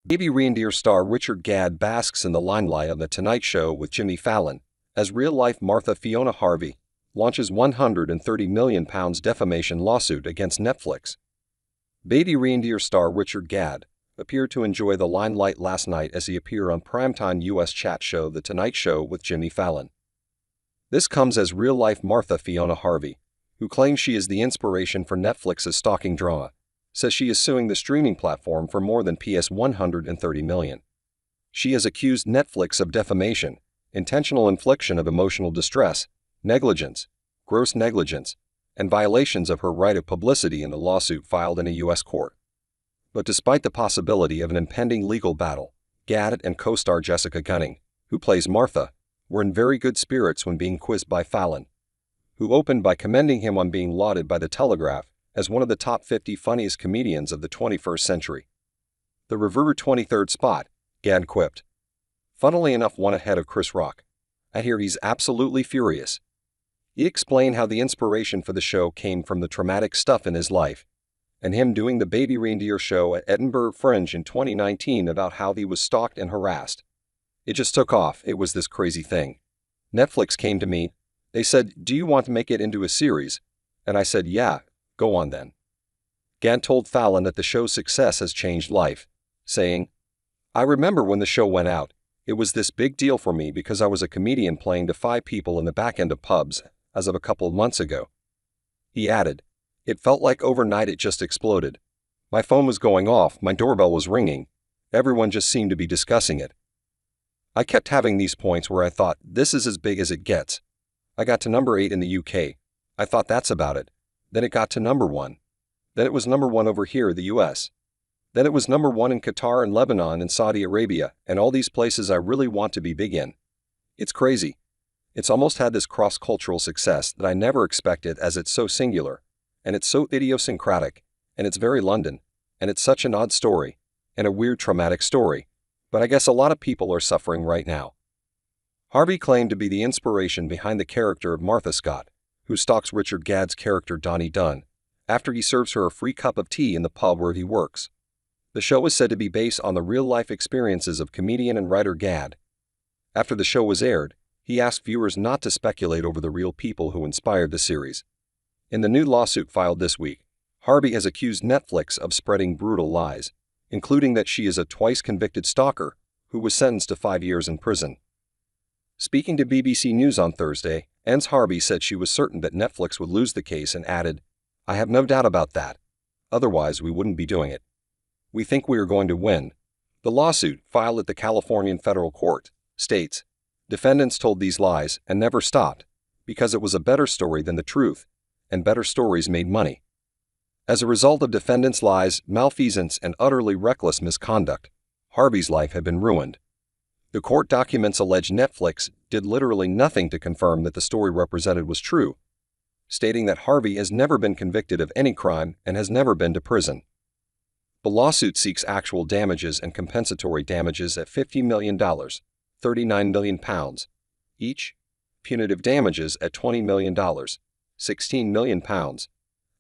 Baby Reindeer star Richard Gadd basks in the limelight on The Tonight Show with Jimmy Fallon, as real-life Martha Fiona Harvey launches £130 million defamation lawsuit against Netflix. Baby Reindeer star Richard Gadd appeared to enjoy the limelight last night as he appeared on primetime U.S. chat show The Tonight Show with Jimmy Fallon. This comes as real-life Martha Fiona Harvey, who claims she is the inspiration for Netflix's stalking drama, says she is suing the streaming platform for more than $130 million. She has accused Netflix of defamation, intentional infliction of emotional distress, negligence, gross negligence, and violations of her right of publicity in the lawsuit filed in a U.S. court. But despite the possibility of an impending legal battle, Gadd and co-star Jessica Gunning, who plays Martha, were in very good spirits when being quizzed by Fallon, who opened by commending him on being lauded by the Telegraph as one of the top 50 funniest comedians of the 21st century. The revered 23rd spot, Gadd quipped. Funnily enough, one ahead of Chris Rock. I hear he's absolutely furious. He explained how the inspiration for the show came from the traumatic stuff in his life, and him doing the Baby Reindeer show at Edinburgh Fringe in 2019 about how he was stalked and harassed. It just took off. It was this crazy thing. Netflix came to me. They said, "Do you want to make it into a series?" And I said, "Yeah. Go on then." Gadd told Fallon that the show's success has changed life, saying, "I remember when the show went out, it was this big deal for me because I was a comedian playing to 5 people in the back end of pubs as of a couple of months ago." He added, "It felt like overnight it just exploded. My phone was going off, my doorbell was ringing. Everyone just seemed to be discussing it. I kept having these points where I thought, this is as big as it gets. I got to number 8 in the UK. I thought that's about it. Then it got to number 1. Then it was number 1 over here in the US. Then it was number 1 in Qatar and Lebanon and Saudi Arabia and all these places I really want to be big in. It's crazy. It's almost had this cross-cultural success that I never expected, as it's so singular, and it's so idiosyncratic, and it's very London, and it's such an odd story, and a weird traumatic story, but I guess a lot of people are suffering right now." Harvey claimed to be the inspiration behind the character of Martha Scott, who stalks Richard Gadd's character Donny Dunn, after he serves her a free cup of tea in the pub where he works. The show is said to be based on the real-life experiences of comedian and writer Gadd. After the show was aired, he asked viewers not to speculate over the real people who inspired the series. In the new lawsuit filed this week, Harvey has accused Netflix of spreading brutal lies, including that she is a twice-convicted stalker who was sentenced to 5 years in prison. Speaking to BBC News on Thursday, Harvey said she was certain that Netflix would lose the case and added, "I have no doubt about that. Otherwise, we wouldn't be doing it. We think we are going to win." The lawsuit, filed at the Californian federal court, states, defendants told these lies and never stopped because it was a better story than the truth, and better stories made money. As a result of defendants' lies, malfeasance, and utterly reckless misconduct, Harvey's life had been ruined. The court documents allege Netflix did literally nothing to confirm that the story represented was true, stating that Harvey has never been convicted of any crime and has never been to prison. The lawsuit seeks actual damages and compensatory damages at $50 million, £39 million each, punitive damages at $20 million, £16 million,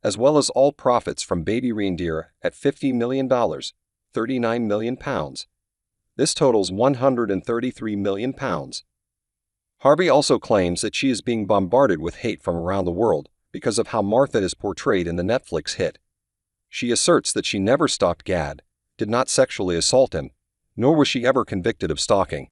as well as all profits from Baby Reindeer at $50 million, £39 million. This totals £133 million. Harvey also claims that she is being bombarded with hate from around the world because of how Martha is portrayed in the Netflix hit. She asserts that she never stalked Gadd, did not sexually assault him, nor was she ever convicted of stalking.